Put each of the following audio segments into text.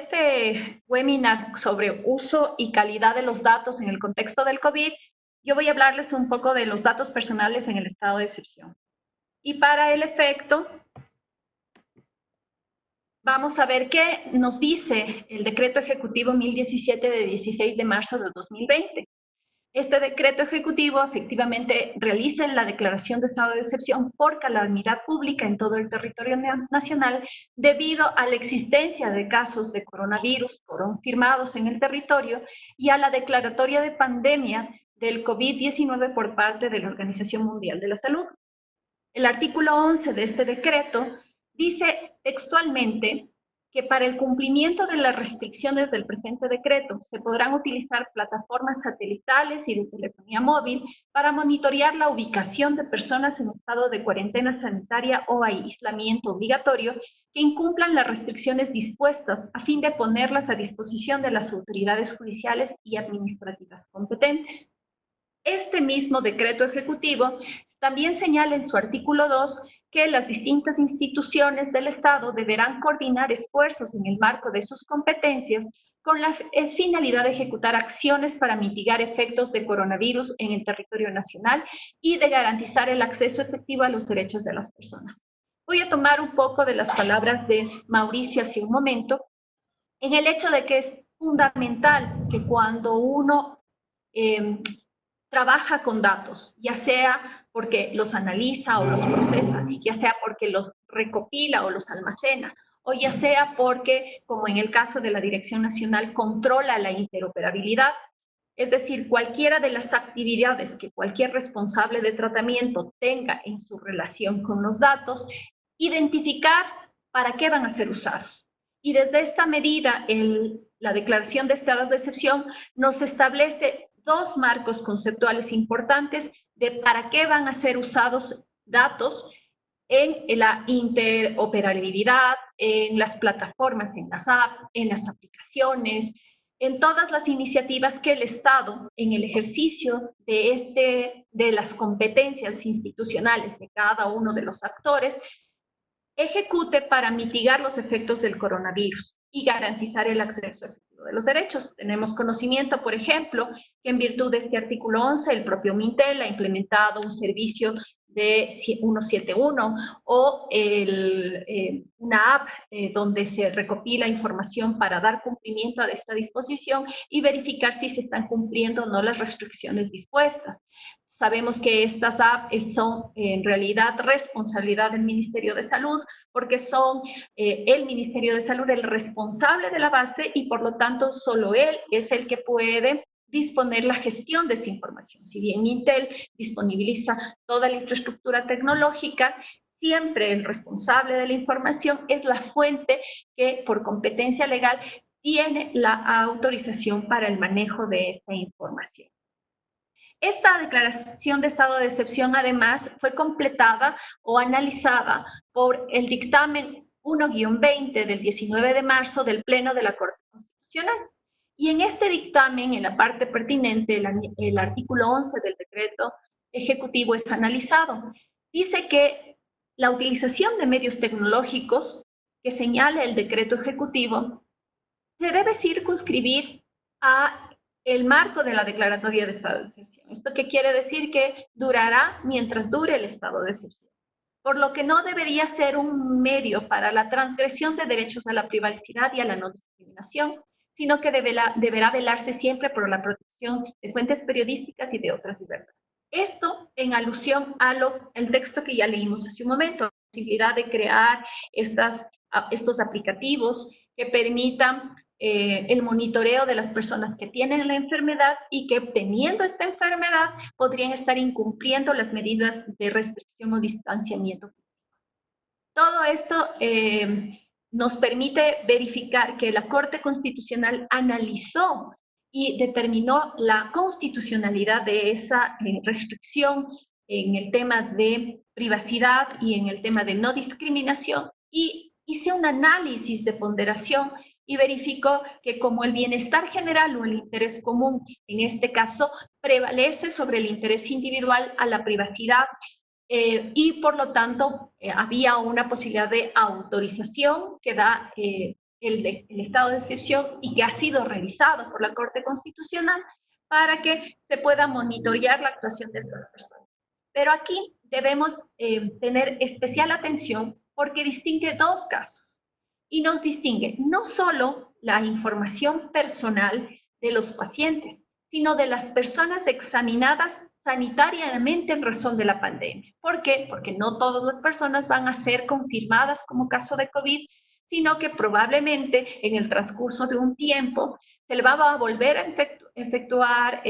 este webinar sobre uso y calidad de los datos en el contexto del COVID, yo voy a hablarles un poco de los datos personales en el estado de excepción. Y para el efecto, vamos a ver qué nos dice el Decreto Ejecutivo 1017 de 16 de marzo de 2020. Este decreto ejecutivo efectivamente realiza la declaración de estado de excepción por calamidad pública en todo el territorio nacional debido a la existencia de casos de coronavirus confirmados en el territorio y a la declaratoria de pandemia del COVID-19 por parte de la Organización Mundial de la Salud. El artículo 11 de este decreto dice textualmente que para el cumplimiento de las restricciones del presente decreto se podrán utilizar plataformas satelitales y de telefonía móvil para monitorear la ubicación de personas en estado de cuarentena sanitaria o aislamiento obligatorio que incumplan las restricciones dispuestas a fin de ponerlas a disposición de las autoridades judiciales y administrativas competentes. Este mismo decreto ejecutivo también señala en su artículo 2 que las distintas instituciones del Estado deberán coordinar esfuerzos en el marco de sus competencias con la finalidad de ejecutar acciones para mitigar efectos de coronavirus en el territorio nacional y de garantizar el acceso efectivo a los derechos de las personas. Voy a tomar un poco de las palabras de Mauricio hace un momento, en el hecho de que es fundamental que cuando uno trabaja con datos, ya sea porque los analiza o los procesa, ya sea porque los recopila o los almacena, o ya sea porque, como en el caso de la Dirección Nacional, controla la interoperabilidad. Es decir, cualquiera de las actividades que cualquier responsable de tratamiento tenga en su relación con los datos, identificar para qué van a ser usados. Y desde esta medida, la declaración de estados de excepción nos establece dos marcos conceptuales importantes de para qué van a ser usados datos en la interoperabilidad, en las plataformas, en las apps, en las aplicaciones, en todas las iniciativas que el Estado, en el ejercicio de las competencias institucionales de cada uno de los actores, ejecute para mitigar los efectos del coronavirus y garantizar el acceso efectivo de los derechos. Tenemos conocimiento, por ejemplo, que en virtud de este artículo 11, el propio Mintel ha implementado un servicio de 171 o una app donde se recopila información para dar cumplimiento a esta disposición y verificar si se están cumpliendo o no las restricciones dispuestas. Sabemos que estas apps son en realidad responsabilidad del Ministerio de Salud porque son el Ministerio de Salud el responsable de la base y por lo tanto solo él es el que puede disponer la gestión de esa información. Si bien Intel disponibiliza toda la infraestructura tecnológica, siempre el responsable de la información es la fuente que por competencia legal tiene la autorización para el manejo de esta información. Esta declaración de estado de excepción, además, fue completada o analizada por el dictamen 1-20 del 19 de marzo del Pleno de la Corte Constitucional. Y en este dictamen, en la parte pertinente, el artículo 11 del decreto ejecutivo es analizado. Dice que la utilización de medios tecnológicos que señala el decreto ejecutivo se debe circunscribir a el marco de la declaratoria de estado de excepción. ¿Esto qué quiere decir? Que durará mientras dure el estado de excepción. Por lo que no debería ser un medio para la transgresión de derechos a la privacidad y a la no discriminación, sino que deberá velarse siempre por la protección de fuentes periodísticas y de otras libertades. Esto en alusión al texto que ya leímos hace un momento, la posibilidad de crear estos aplicativos que permitan el monitoreo de las personas que tienen la enfermedad y que teniendo esta enfermedad podrían estar incumpliendo las medidas de restricción o distanciamiento. Todo esto nos permite verificar que la Corte Constitucional analizó y determinó la constitucionalidad de esa restricción en el tema de privacidad y en el tema de no discriminación y hice un análisis de ponderación y verificó que como el bienestar general o el interés común, en este caso, prevalece sobre el interés individual a la privacidad y por lo tanto había una posibilidad de autorización que da el estado de excepción y que ha sido revisado por la Corte Constitucional para que se pueda monitorear la actuación de estas personas. Pero aquí debemos tener especial atención porque distingue dos casos y nos distingue no solo la información personal de los pacientes, sino de las personas examinadas sanitariamente en razón de la pandemia. ¿Por qué? Porque no todas las personas van a ser confirmadas como caso de COVID, sino que probablemente en el transcurso de un tiempo se le va a volver a efectuar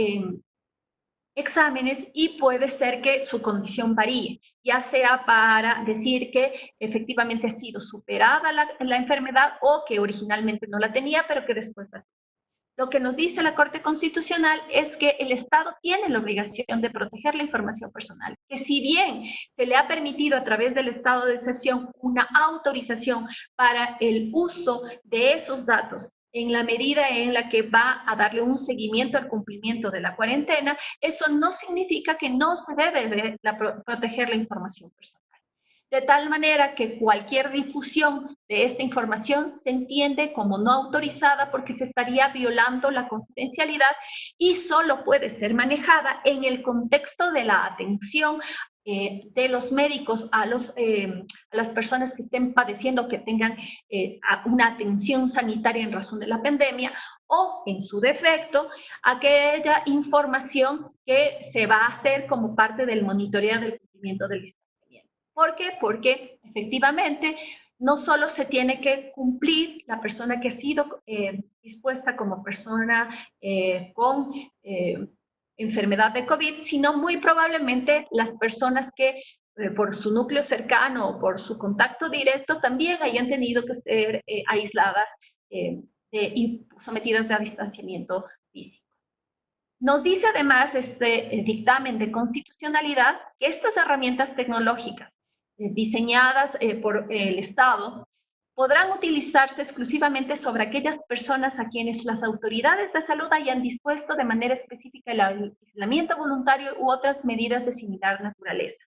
exámenes y puede ser que su condición varíe, ya sea para decir que efectivamente ha sido superada la enfermedad o que originalmente no la tenía, pero que después la tuvo. Lo que nos dice la Corte Constitucional es que el Estado tiene la obligación de proteger la información personal, que si bien se le ha permitido a través del estado de excepción una autorización para el uso de esos datos en la medida en la que va a darle un seguimiento al cumplimiento de la cuarentena, eso no significa que no se debe de proteger la información personal. De tal manera que cualquier difusión de esta información se entiende como no autorizada porque se estaría violando la confidencialidad y solo puede ser manejada en el contexto de la atención de los médicos a las personas que estén padeciendo, que tengan una atención sanitaria en razón de la pandemia, o en su defecto, aquella información que se va a hacer como parte del monitoreo del cumplimiento del distanciamiento. ¿Por qué? Porque efectivamente no solo se tiene que cumplir la persona que ha sido dispuesta como persona con enfermedad de COVID, sino muy probablemente las personas que por su núcleo cercano o por su contacto directo también hayan tenido que ser aisladas y sometidas a distanciamiento físico. Nos dice además este dictamen de constitucionalidad que estas herramientas tecnológicas diseñadas por el Estado podrán utilizarse exclusivamente sobre aquellas personas a quienes las autoridades de salud hayan dispuesto de manera específica el aislamiento voluntario u otras medidas de similar naturaleza,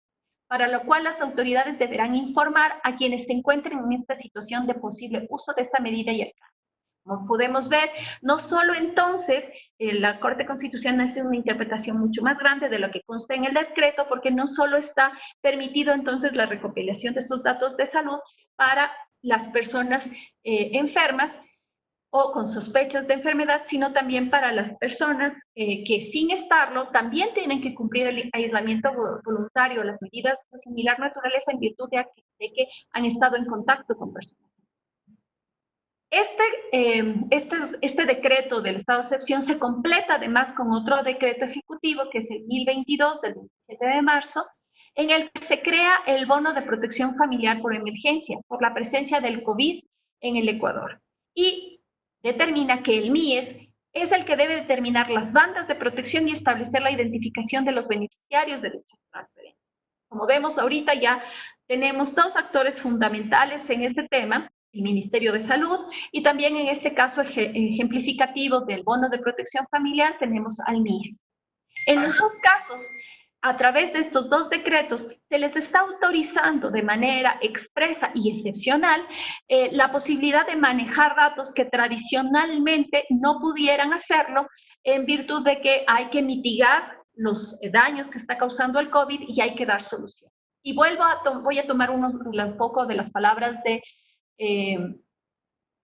para lo cual las autoridades deberán informar a quienes se encuentren en esta situación de posible uso de esta medida y alcance. Como podemos ver, no solo entonces la Corte Constitucional hace una interpretación mucho más grande de lo que consta en el decreto, porque no solo está permitido entonces la recopilación de estos datos de salud para las personas enfermas o con sospechas de enfermedad, sino también para las personas que sin estarlo también tienen que cumplir el aislamiento voluntario, las medidas de similar naturaleza en virtud de que han estado en contacto con personas. Este decreto del estado de excepción se completa además con otro decreto ejecutivo, que es el 1022 del 27 de marzo, en el que se crea el bono de protección familiar por emergencia, por la presencia del COVID en el Ecuador. Y determina que el MIES es el que debe determinar las bandas de protección y establecer la identificación de los beneficiarios de dichas transferencias. Como vemos ahorita ya tenemos dos actores fundamentales en este tema, el Ministerio de Salud, y también en este caso ejemplificativo del bono de protección familiar tenemos al MIS. En los dos casos, a través de estos dos decretos, se les está autorizando de manera expresa y excepcional la posibilidad de manejar datos que tradicionalmente no pudieran hacerlo en virtud de que hay que mitigar los daños que está causando el COVID y hay que dar solución. Y voy a tomar un poco de las palabras de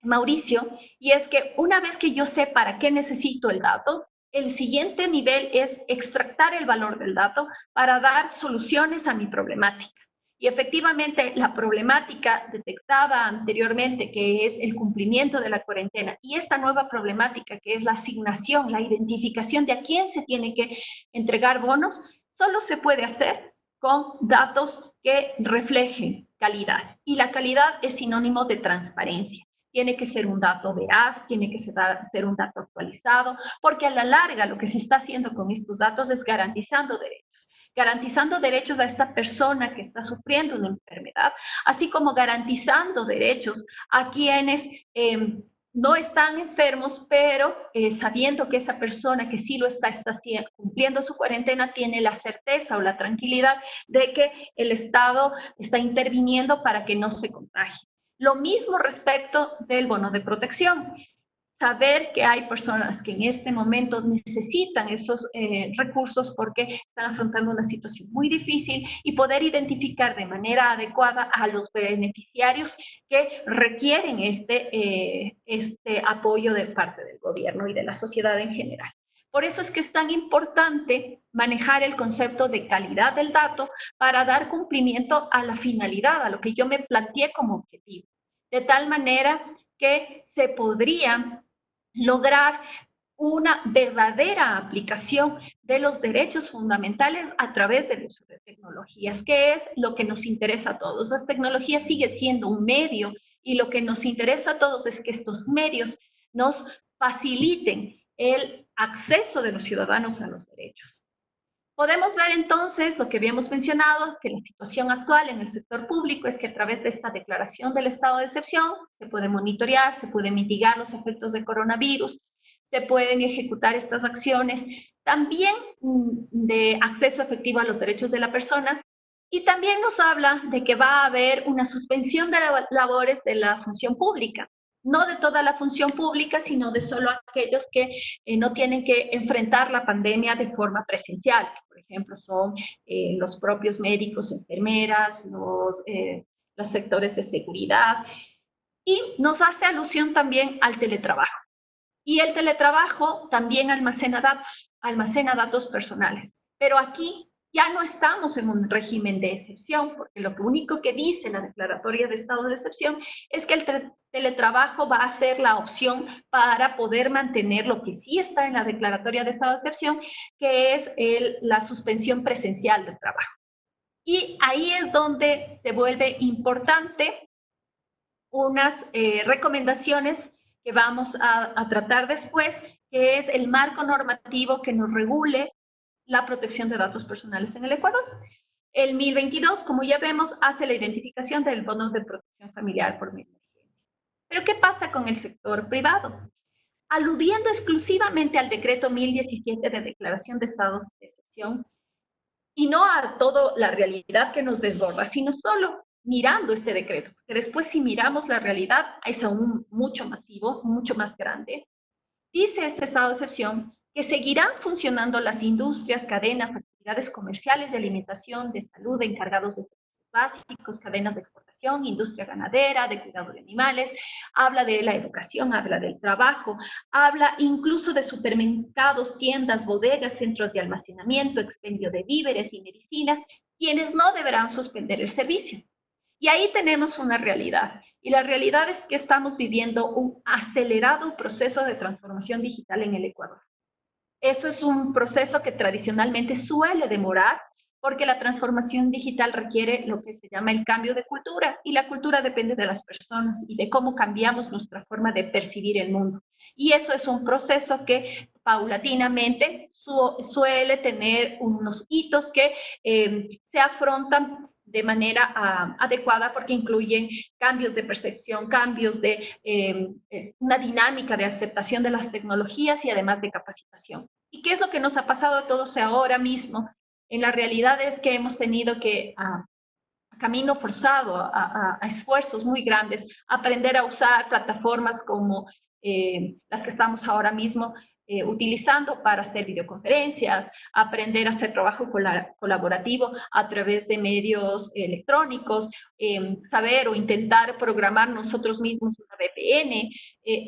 Mauricio, y es que una vez que yo sé para qué necesito el dato, el siguiente nivel es extractar el valor del dato para dar soluciones a mi problemática. Y efectivamente, la problemática detectada anteriormente, que es el cumplimiento de la cuarentena, y esta nueva problemática, que es la asignación, la identificación de a quién se tiene que entregar bonos, solo se puede hacer con datos que reflejen calidad. Y la calidad es sinónimo de transparencia. Tiene que ser un dato veraz, tiene que ser un dato actualizado, porque a la larga lo que se está haciendo con estos datos es garantizando derechos a esta persona que está sufriendo una enfermedad, así como garantizando derechos a quienes no están enfermos, pero sabiendo que esa persona que sí lo está cumpliendo su cuarentena tiene la certeza o la tranquilidad de que el Estado está interviniendo para que no se contagie. Lo mismo respecto del bono de protección. Saber que hay personas que en este momento necesitan esos recursos porque están afrontando una situación muy difícil y poder identificar de manera adecuada a los beneficiarios que requieren este apoyo de parte del gobierno y de la sociedad en general. Por eso es que es tan importante manejar el concepto de calidad del dato para dar cumplimiento a la finalidad, a lo que yo me planteé como objetivo. De tal manera que se podría lograr una verdadera aplicación de los derechos fundamentales a través del uso de tecnologías, que es lo que nos interesa a todos. Las tecnologías sigue siendo un medio y lo que nos interesa a todos es que estos medios nos faciliten el acceso de los ciudadanos a los derechos. Podemos ver entonces lo que habíamos mencionado, que la situación actual en el sector público es que a través de esta declaración del estado de excepción se puede monitorear, se pueden mitigar los efectos del coronavirus, se pueden ejecutar estas acciones también de acceso efectivo a los derechos de la persona y también nos habla de que va a haber una suspensión de labores de la función pública, no de toda la función pública, sino de solo aquellos que no tienen que enfrentar la pandemia de forma presencial. Por ejemplo, son los propios médicos, enfermeras, los sectores de seguridad. Y nos hace alusión también al teletrabajo. Y el teletrabajo también almacena datos personales. Pero aquí ya no estamos en un régimen de excepción, porque lo único que dice la declaratoria de estado de excepción es que el teletrabajo va a ser la opción para poder mantener lo que sí está en la declaratoria de estado de excepción, que es la suspensión presencial del trabajo. Y ahí es donde se vuelve importante unas recomendaciones que vamos a tratar después, que es el marco normativo que nos regule la protección de datos personales en el Ecuador. El 1022, como ya vemos, hace la identificación del bono de protección familiar por emergencia. Pero ¿qué pasa con el sector privado? Aludiendo exclusivamente al decreto 1017 de declaración de estados de excepción, y no a toda la realidad que nos desborda, sino solo mirando este decreto, porque después si miramos la realidad es aún mucho masivo, mucho más grande. Dice este estado de excepción que seguirán funcionando las industrias, cadenas, actividades comerciales de alimentación, de salud, de encargados de servicios básicos, cadenas de exportación, industria ganadera, de cuidado de animales, habla de la educación, habla del trabajo, habla incluso de supermercados, tiendas, bodegas, centros de almacenamiento, expendio de víveres y medicinas, quienes no deberán suspender el servicio. Y ahí tenemos una realidad. Y la realidad es que estamos viviendo un acelerado proceso de transformación digital en el Ecuador. Eso es un proceso que tradicionalmente suele demorar porque la transformación digital requiere lo que se llama el cambio de cultura y la cultura depende de las personas y de cómo cambiamos nuestra forma de percibir el mundo. Y eso es un proceso que paulatinamente suele tener unos hitos que se afrontan de manera adecuada porque incluyen cambios de percepción, cambios de una dinámica de aceptación de las tecnologías y además de capacitación. ¿Y qué es lo que nos ha pasado a todos ahora mismo? En la realidad es que hemos tenido que, a camino forzado, a esfuerzos muy grandes, aprender a usar plataformas como las que estamos ahora mismo utilizando para hacer videoconferencias, aprender a hacer trabajo colaborativo a través de medios electrónicos, saber o intentar programar nosotros mismos una VPN,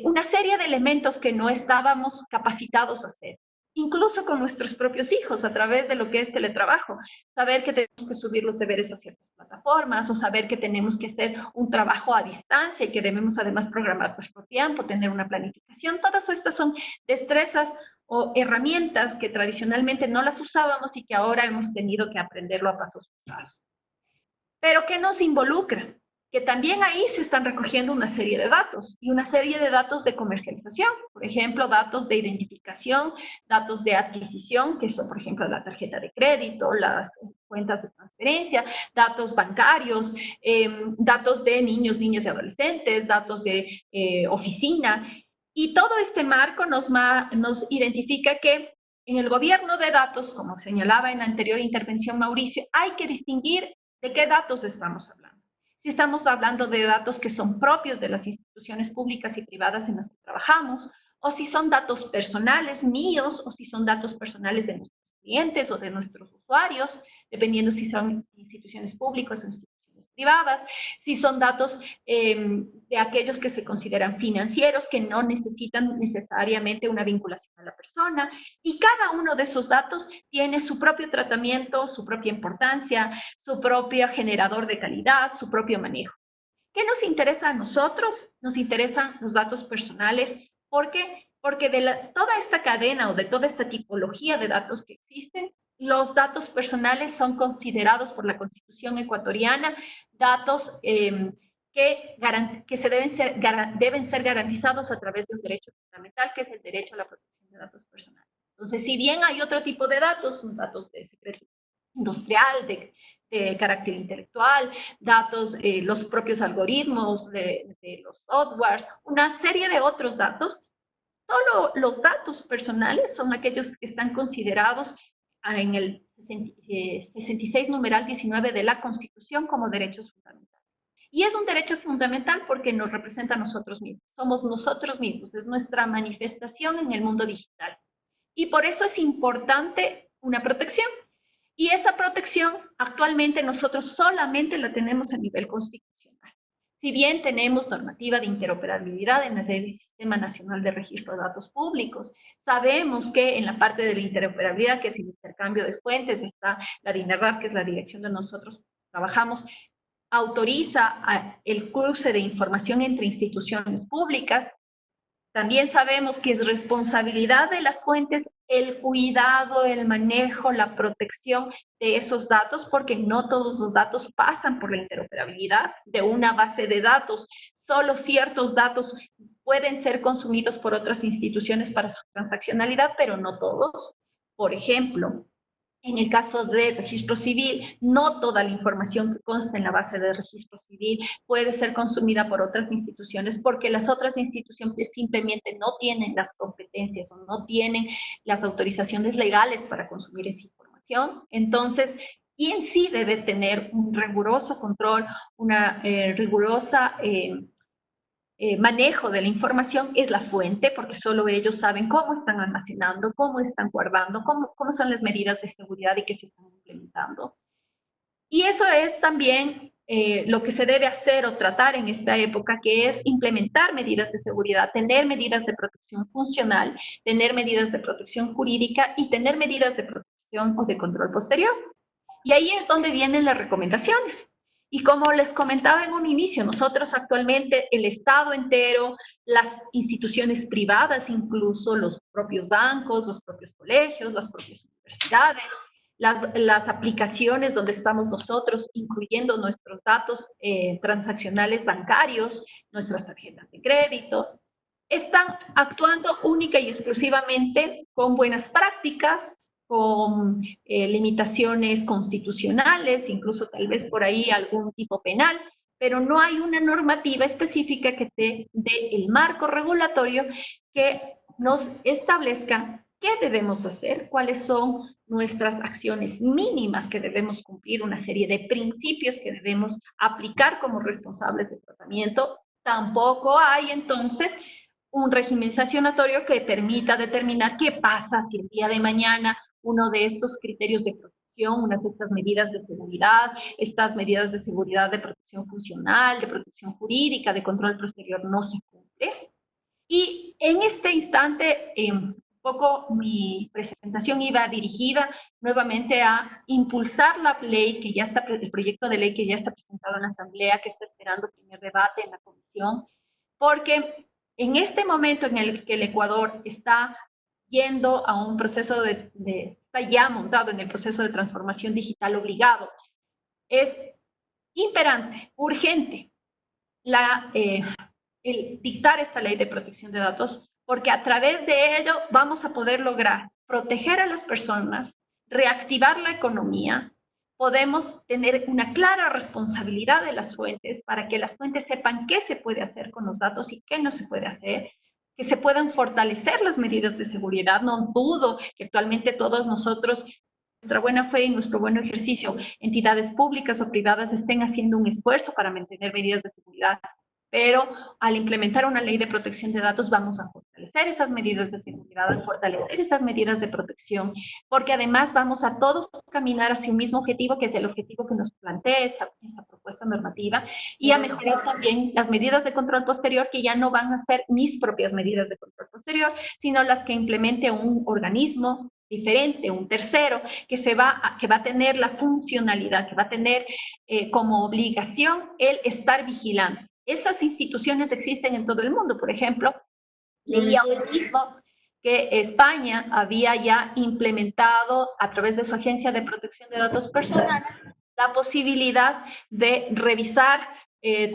una serie de elementos que no estábamos capacitados a hacer incluso con nuestros propios hijos a través de lo que es teletrabajo, saber que tenemos que subir los deberes a ciertas plataformas o saber que tenemos que hacer un trabajo a distancia y que debemos además programar nuestro tiempo, tener una planificación. Todas estas son destrezas o herramientas que tradicionalmente no las usábamos y que ahora hemos tenido que aprenderlo a pasos forzados. Pero ¿qué nos involucra? Que también ahí se están recogiendo una serie de datos y una serie de datos de comercialización, por ejemplo, datos de identificación, datos de adquisición, que son, por ejemplo, la tarjeta de crédito, las cuentas de transferencia, datos bancarios, datos de niños, niñas y adolescentes, datos de oficina. Y todo este marco nos identifica que en el gobierno de datos, como señalaba en la anterior intervención Mauricio, hay que distinguir de qué datos estamos hablando. Si si estamos hablando de datos que son propios de las instituciones públicas y privadas en las que trabajamos, o si son datos personales míos, o si son datos personales de nuestros clientes o de nuestros usuarios, dependiendo si son instituciones públicas o instituciones privadas, si son datos de aquellos que se consideran financieros, que no necesitan necesariamente una vinculación a la persona, y cada uno de esos datos tiene su propio tratamiento, su propia importancia, su propio generador de calidad, su propio manejo. ¿Qué nos interesa a nosotros? Nos interesan los datos personales. ¿Por qué? Porque de toda esta cadena o de toda esta tipología de datos que existen, los datos personales son considerados por la Constitución ecuatoriana datos que deben ser garantizados a través de un derecho fundamental, que es el derecho a la protección de datos personales. Entonces, si bien hay otro tipo de datos, son datos de secreto industrial, de carácter intelectual, datos, los propios algoritmos de los softwares, una serie de otros datos. Solo los datos personales son aquellos que están considerados en el 66 numeral 19 de la Constitución como derechos fundamentales. Y es un derecho fundamental porque nos representa a nosotros mismos, somos nosotros mismos, es nuestra manifestación en el mundo digital. Y por eso es importante una protección. Y esa protección actualmente nosotros solamente la tenemos a nivel constitucional. Si bien tenemos normativa de interoperabilidad en el Sistema Nacional de Registro de Datos Públicos, sabemos que en la parte de la interoperabilidad, que es el intercambio de fuentes, está la DINERRAD, que es la dirección de nosotros trabajamos, autoriza el cruce de información entre instituciones públicas. También sabemos que es responsabilidad de las fuentes el cuidado, el manejo, la protección de esos datos, porque no todos los datos pasan por la interoperabilidad de una base de datos. Solo ciertos datos pueden ser consumidos por otras instituciones para su transaccionalidad, pero no todos. Por ejemplo, en el caso de registro civil, no toda la información que consta en la base de registro civil puede ser consumida por otras instituciones porque las otras instituciones simplemente no tienen las competencias o no tienen las autorizaciones legales para consumir esa información. Entonces, ¿quién sí debe tener un riguroso control, una rigurosa manejo de la información es la fuente, porque solo ellos saben cómo están almacenando, cómo están guardando, cómo son las medidas de seguridad y que se están implementando? Y eso es también lo que se debe hacer o tratar en esta época, que es implementar medidas de seguridad, tener medidas de protección funcional, tener medidas de protección jurídica y tener medidas de protección o de control posterior. Y ahí es donde vienen las recomendaciones. Y como les comentaba en un inicio, nosotros actualmente, el Estado entero, las instituciones privadas, incluso los propios bancos, los propios colegios, las propias universidades, las aplicaciones donde estamos nosotros, incluyendo nuestros datos transaccionales bancarios, nuestras tarjetas de crédito, están actuando única y exclusivamente con buenas prácticas, con limitaciones constitucionales, incluso tal vez por ahí algún tipo penal, pero no hay una normativa específica que te dé el marco regulatorio que nos establezca qué debemos hacer, cuáles son nuestras acciones mínimas que debemos cumplir, una serie de principios que debemos aplicar como responsables de tratamiento. Tampoco hay entonces un régimen sancionatorio que permita determinar qué pasa si el día de mañana uno de estos criterios de protección, unas de estas medidas de seguridad, estas medidas de seguridad de protección funcional, de protección jurídica, de control posterior no se cumple. Y en este instante, un poco mi presentación iba dirigida nuevamente a impulsar la ley que ya está, el proyecto de ley que ya está presentado en la Asamblea, que está esperando el primer debate en la Comisión, porque en este momento en el que el Ecuador está yendo a un proceso está ya montado en el proceso de transformación digital obligado, es imperante, urgente, el dictar esta ley de protección de datos, porque a través de ello vamos a poder lograr proteger a las personas, reactivar la economía, podemos tener una clara responsabilidad de las fuentes para que las fuentes sepan qué se puede hacer con los datos y qué no se puede hacer, que se puedan fortalecer las medidas de seguridad. No dudo que actualmente todos nosotros nuestra buena fe y nuestro buen ejercicio, entidades públicas o privadas estén haciendo un esfuerzo para mantener medidas de seguridad. Pero al implementar una ley de protección de datos vamos a fortalecer esas medidas de seguridad, a fortalecer esas medidas de protección, porque además vamos a todos caminar hacia un mismo objetivo, que es el objetivo que nos plantea esa propuesta normativa, y a mejorar también las medidas de control posterior, que ya no van a ser mis propias medidas de control posterior, sino las que implemente un organismo diferente, un tercero, que va a tener la funcionalidad, que va a tener como obligación el estar vigilante. Esas instituciones existen en todo el mundo. Por ejemplo, leía hoy mismo que España había ya implementado a través de su Agencia de Protección de Datos Personales la posibilidad de revisar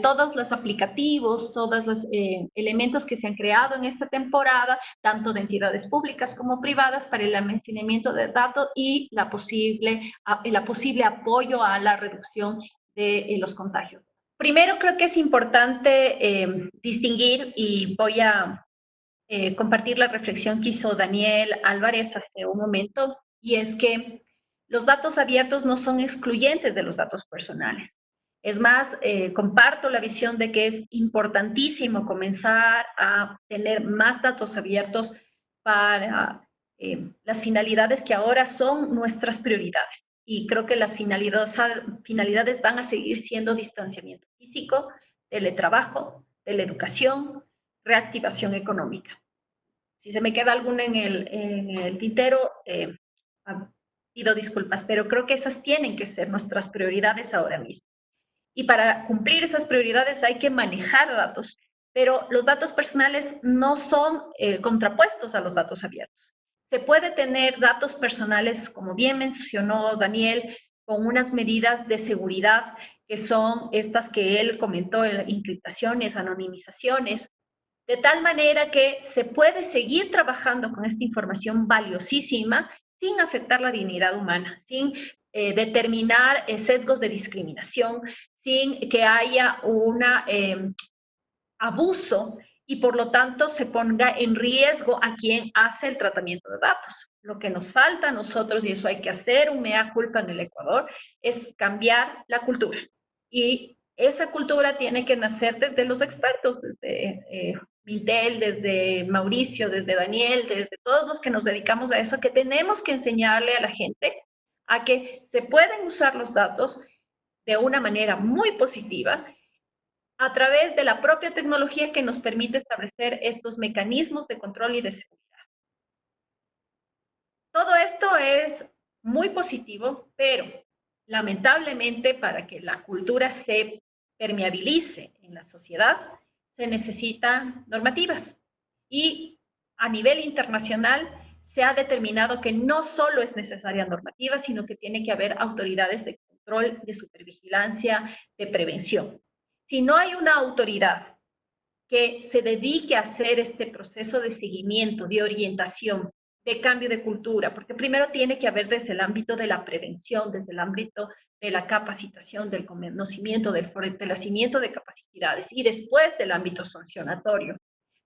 todos los aplicativos, todos los elementos que se han creado en esta temporada, tanto de entidades públicas como privadas, para el almacenamiento de datos y la posible apoyo a la reducción de los contagios. Primero, creo que es importante distinguir, y voy a compartir la reflexión que hizo Daniel Álvarez hace un momento, y es que los datos abiertos no son excluyentes de los datos personales. Es más, comparto la visión de que es importantísimo comenzar a tener más datos abiertos para las finalidades que ahora son nuestras prioridades. Y creo que las finalidades van a seguir siendo distanciamiento físico, teletrabajo, teleeducación, reactivación económica. Si se me queda alguna en el tintero, pido disculpas, pero creo que esas tienen que ser nuestras prioridades ahora mismo. Y para cumplir esas prioridades hay que manejar datos, pero los datos personales no son contrapuestos a los datos abiertos. Se puede tener datos personales, como bien mencionó Daniel, con unas medidas de seguridad que son estas que él comentó, encriptaciones, anonimizaciones, de tal manera que se puede seguir trabajando con esta información valiosísima sin afectar la dignidad humana, sin determinar sesgos de discriminación, sin que haya un abuso y por lo tanto se ponga en riesgo a quien hace el tratamiento de datos. Lo que nos falta a nosotros, y eso hay que hacer un mea culpa en el Ecuador, es cambiar la cultura. Y esa cultura tiene que nacer desde los expertos, desde Miguel, desde Mauricio, desde Daniel, desde todos los que nos dedicamos a eso, que tenemos que enseñarle a la gente a que se pueden usar los datos de una manera muy positiva a través de la propia tecnología que nos permite establecer estos mecanismos de control y de seguridad. Todo esto es muy positivo, pero lamentablemente para que la cultura se permeabilice en la sociedad, se necesitan normativas. Y a nivel internacional se ha determinado que no solo es necesaria normativa, sino que tiene que haber autoridades de control, de supervigilancia, de prevención. Si no hay una autoridad que se dedique a hacer este proceso de seguimiento, de orientación, de cambio de cultura, porque primero tiene que haber desde el ámbito de la prevención, desde el ámbito de la capacitación, del conocimiento, del fortalecimiento de capacidades, y después del ámbito sancionatorio.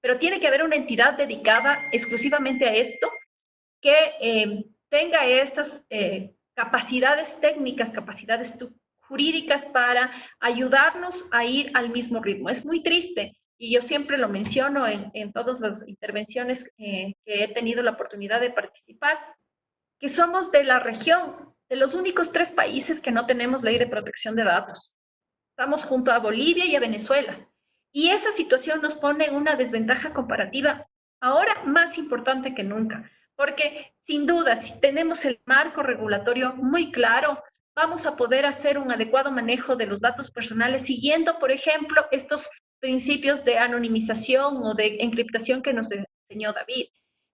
Pero tiene que haber una entidad dedicada exclusivamente a esto, que tenga estas capacidades técnicas, capacidades jurídicas para ayudarnos a ir al mismo ritmo. Es muy triste, y yo siempre lo menciono en todas las intervenciones que he tenido la oportunidad de participar, que somos de la región, de los únicos 3 países que no tenemos ley de protección de datos. Estamos junto a Bolivia y a Venezuela. Y esa situación nos pone en una desventaja comparativa ahora más importante que nunca, porque sin duda, si tenemos el marco regulatorio muy claro, vamos a poder hacer un adecuado manejo de los datos personales siguiendo, por ejemplo, estos principios de anonimización o de encriptación que nos enseñó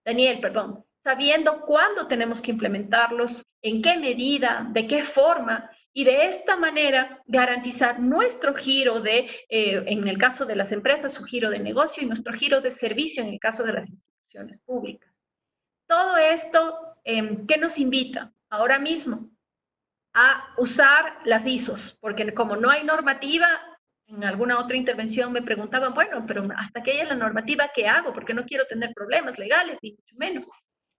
Daniel, perdón, sabiendo cuándo tenemos que implementarlos, en qué medida, de qué forma, y de esta manera garantizar nuestro giro en el caso de las empresas, su giro de negocio, y nuestro giro de servicio en el caso de las instituciones públicas. Todo esto, ¿qué nos invita ahora mismo? A usar las ISOs, porque como no hay normativa, en alguna otra intervención me preguntaban, bueno, pero hasta que haya la normativa, ¿qué hago? Porque no quiero tener problemas legales, ni mucho menos.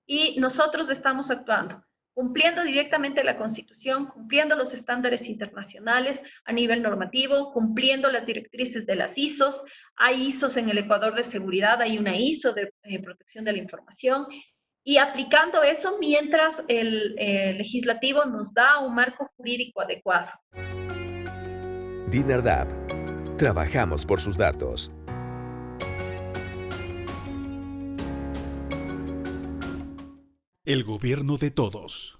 Y nosotros estamos actuando. cumpliendo directamente la Constitución, cumpliendo los estándares internacionales a nivel normativo, cumpliendo las directrices de las ISOs. Hay ISOs en el Ecuador de seguridad, hay una ISO de protección de la información, y aplicando eso mientras el legislativo nos da un marco jurídico adecuado. Dinardap. Trabajamos por sus datos. El gobierno de todos.